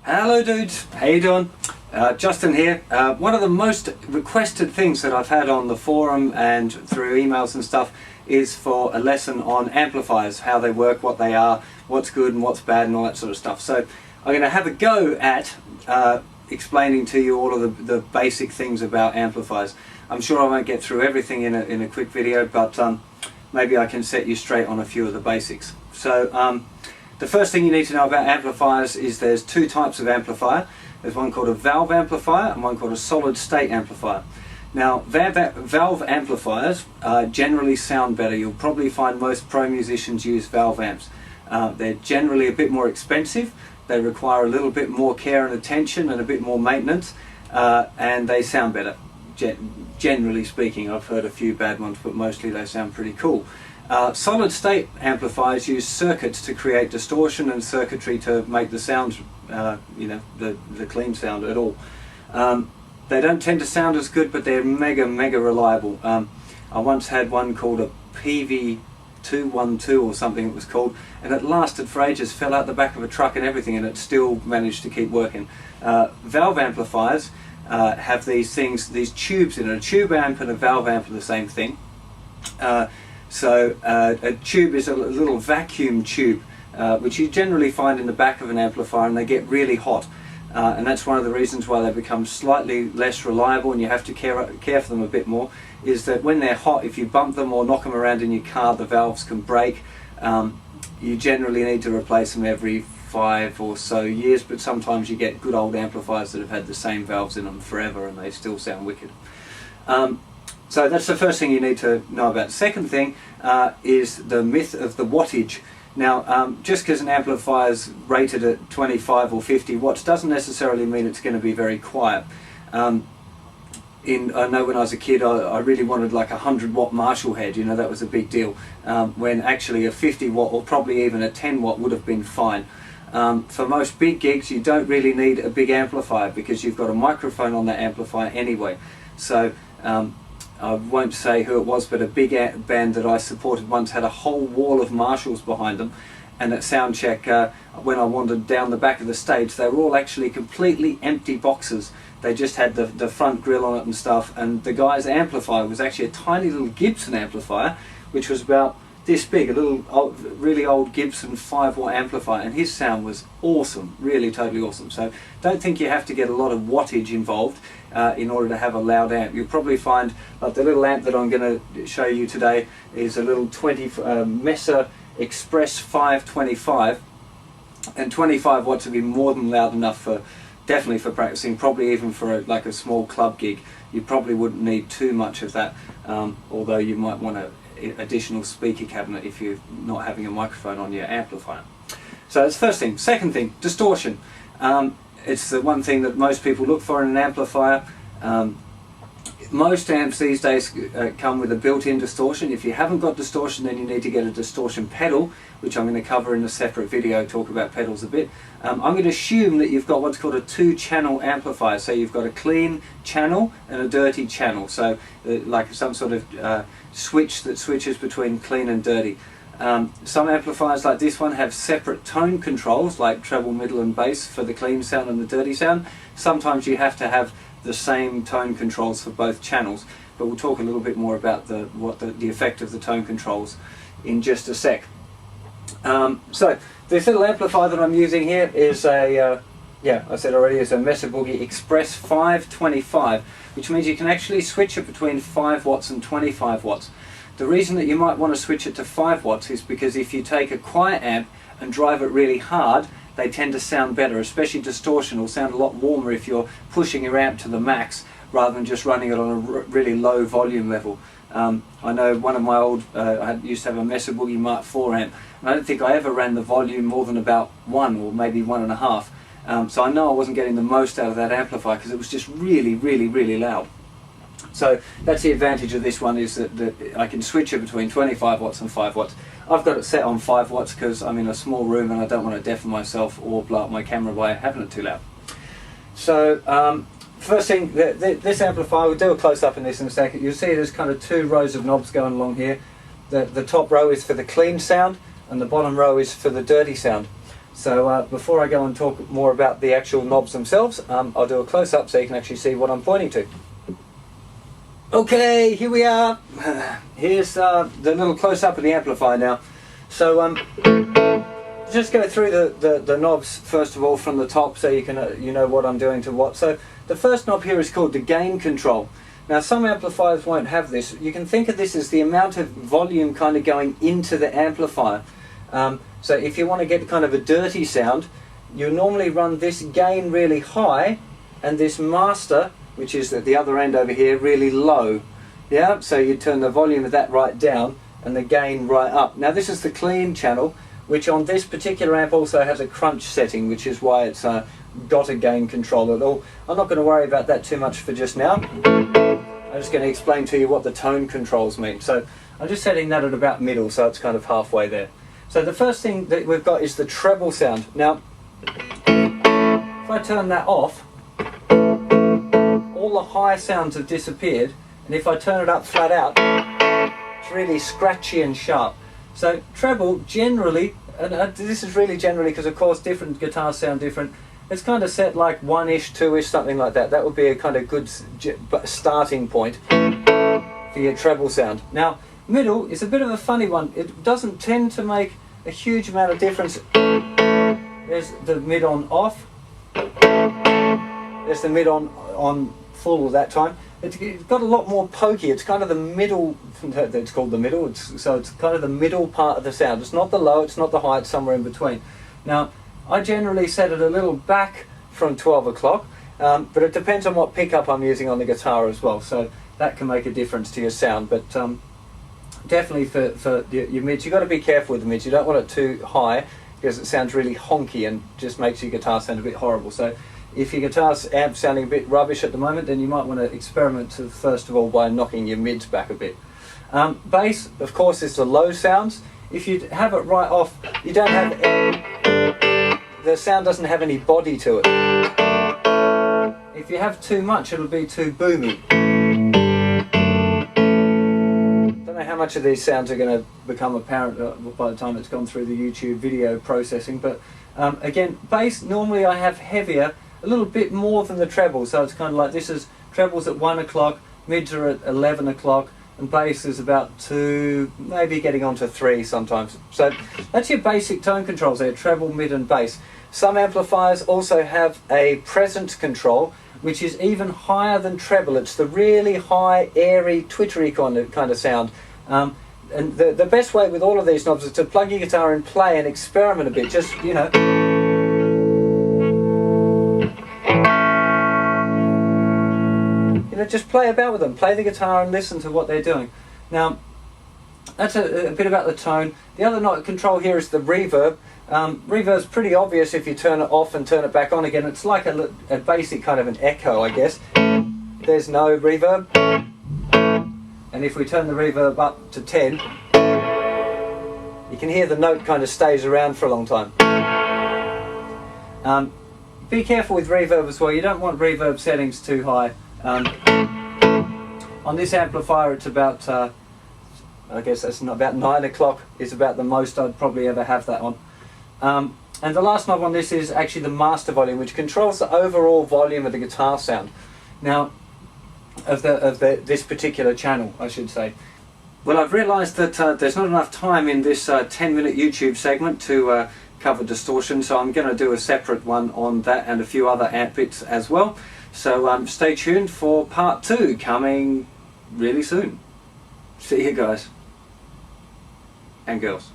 Hello dudes, how you doing? Justin here. One of the most requested things that I've had on the forum and through emails and stuff is for a lesson on amplifiers, how they work, what they are, what's good and what's bad and all that sort of stuff. So I'm going to have a go at explaining to you all of the basic things about amplifiers. I'm sure I won't get through everything in a quick video, but maybe I can set you straight on a few of the basics. So the first thing you need to know about amplifiers is there's two types of amplifier. There's one called a valve amplifier and one called a solid state amplifier. Now valve amplifiers generally sound better. You'll probably find most pro musicians use valve amps. They're generally a bit more expensive. They require a little bit more care and attention and a bit more maintenance, and they sound better. Generally speaking, I've heard a few bad ones, but mostly they sound pretty cool. Solid state amplifiers use circuits to create distortion and circuitry to make the sound, the clean sound at all. They don't tend to sound as good, but they're mega reliable. I once had one called a PV-212 or something it was called, and it lasted for ages, fell out the back of a truck and everything, and it still managed to keep working. Valve amplifiers have these things, these tubes in it. A tube amp and a valve amp are the same thing. So a tube is a little vacuum tube which you generally find in the back of an amplifier, and they get really hot, and that's one of the reasons why they become slightly less reliable and you have to care for them a bit more, is that when they're hot, if you bump them or knock them around in your car, the valves can break. You generally need to replace them every 5 or so years, but sometimes you get good old amplifiers that have had the same valves in them forever and they still sound wicked. So that's the first thing you need to know about. The second thing is the myth of the wattage. Now, just because an amplifier is rated at 25 or 50 watts doesn't necessarily mean it's going to be very quiet. I know when I was a kid I really wanted like a 100 watt Marshall head, that was a big deal, when actually a 50 watt or probably even a 10 watt would have been fine. For most big gigs you don't really need a big amplifier because you've got a microphone on that amplifier anyway. So I won't say who it was, but a big band that I supported once had a whole wall of Marshalls behind them, and at sound check when I wandered down the back of the stage, they were all actually completely empty boxes. They just had the front grille on it and stuff, and the guy's amplifier was actually a tiny little Gibson amplifier which was about this big, a little really old Gibson 5 watt amplifier, and his sound was awesome, really totally awesome. So don't think you have to get a lot of wattage involved in order to have a loud amp. You'll probably find like the little amp that I'm going to show you today is a little Mesa Express 525, and 25 watts would be more than loud enough for, definitely for practicing, probably even for like a small club gig. You probably wouldn't need too much of that, although you might want an additional speaker cabinet if you're not having a microphone on your amplifier. So that's the first thing. Second thing, distortion. It's the one thing that most people look for in an amplifier. Most amps these days come with a built-in distortion. If you haven't got distortion, then you need to get a distortion pedal, which I'm going to cover in a separate video, talk about pedals a bit. I'm going to assume that you've got what's called a 2-channel amplifier. So you've got a clean channel and a dirty channel. So like some sort of switch that switches between clean and dirty. Some amplifiers like this one have separate tone controls, like treble, middle and bass for the clean sound and the dirty sound. Sometimes you have to have the same tone controls for both channels, but we'll talk a little bit more about the effect of the tone controls in just a sec. So this little amplifier that I'm using here is a, I said already, is a Mesa Boogie Express 525, which means you can actually switch it between 5 watts and 25 watts. The reason that you might want to switch it to 5 watts is because if you take a quiet amp and drive it really hard, they tend to sound better, especially distortion will sound a lot warmer if you're pushing your amp to the max rather than just running it on a really low volume level. I know one of my old, I used to have a Mesa Boogie Mark IV amp, and I don't think I ever ran the volume more than about 1 or maybe 1.5. So I know I wasn't getting the most out of that amplifier because it was just really loud. So that's the advantage of this one, is that I can switch it between 25 watts and 5 watts. I've got it set on 5 watts because I'm in a small room and I don't want to deafen myself or blow up my camera by having it too loud. So first thing, this amplifier, we'll do a close-up in this in a second. You'll see there's kind of 2 rows of knobs going along here. The top row is for the clean sound and the bottom row is for the dirty sound. So before I go and talk more about the actual knobs themselves, I'll do a close-up so you can actually see what I'm pointing to. Okay, here we are. Here's the little close-up of the amplifier now. So just go through the knobs first of all from the top so you can you know what I'm doing to what. So the first knob here is called the gain control. Now some amplifiers won't have this. You can think of this as the amount of volume kind of going into the amplifier. So if you want to get kind of a dirty sound, you normally run this gain really high and this master, which is at the other end over here, really low. Yeah, so you turn the volume of that right down and the gain right up. Now this is the clean channel, which on this particular amp also has a crunch setting, which is why it's got a gain control at all. I'm not going to worry about that too much for just now. I'm just going to explain to you what the tone controls mean. So I'm just setting that at about middle, so it's kind of halfway there. So the first thing that we've got is the treble sound. Now, if I turn that off, all the high sounds have disappeared, and if I turn it up flat out, it's really scratchy and sharp. So treble generally, and this is really generally because of course different guitars sound different, it's kind of set like 1-ish, 2-ish, something like that. That would be a kind of good starting point for your treble sound. Now, middle is a bit of a funny one. It doesn't tend to make a huge amount of difference. There's the mid on off. There's the mid on full that time. It's got a lot more pokey. It's kind of the middle. It's called the middle. So it's kind of the middle part of the sound. It's not the low. It's not the high. It's somewhere in between. Now, I generally set it a little back from 12 o'clock, but it depends on what pickup I'm using on the guitar as well. So that can make a difference to your sound. But definitely for your mids, you've got to be careful with the mids. You don't want it too high because it sounds really honky and just makes your guitar sound a bit horrible. So if your guitar's amp sounding a bit rubbish at the moment, then you might want to experiment first of all by knocking your mids back a bit. Bass, of course, is the low sounds. If you have it right off, you don't have the sound doesn't have any body to it. If you have too much, it'll be too boomy. Don't know how much of these sounds are going to become apparent by the time it's gone through the YouTube video processing, but again, bass, normally I have heavier, a little bit more than the treble, so it's kind of like this is trebles at 1 o'clock, mids are at 11 o'clock, and bass is about 2, maybe getting on to 3 sometimes. So that's your basic tone controls there, treble, mid and bass. Some amplifiers also have a presence control, which is even higher than treble. It's the really high, airy, twittery kind of sound. And the best way with all of these knobs is to plug your guitar and play and experiment a bit. Just, you know, just play about with them. Play the guitar and listen to what they're doing. Now, that's a bit about the tone. The other knob control here is the reverb. Reverb's pretty obvious if you turn it off and turn it back on again. It's like a basic kind of an echo, I guess. There's no reverb. And if we turn the reverb up to 10, you can hear the note kind of stays around for a long time. Be careful with reverb as well. You don't want reverb settings too high. On this amplifier it's about, I guess that's about 9 o'clock is about the most I'd probably ever have that on. And the last knob on this is actually the master volume, which controls the overall volume of the guitar sound. Now, of this particular channel, I should say. Well, I've realised that there's not enough time in this 10-minute YouTube segment to cover distortion, so I'm going to do a separate one on that and a few other amp bits as well. So stay tuned for part 2 coming really soon. See you guys and girls.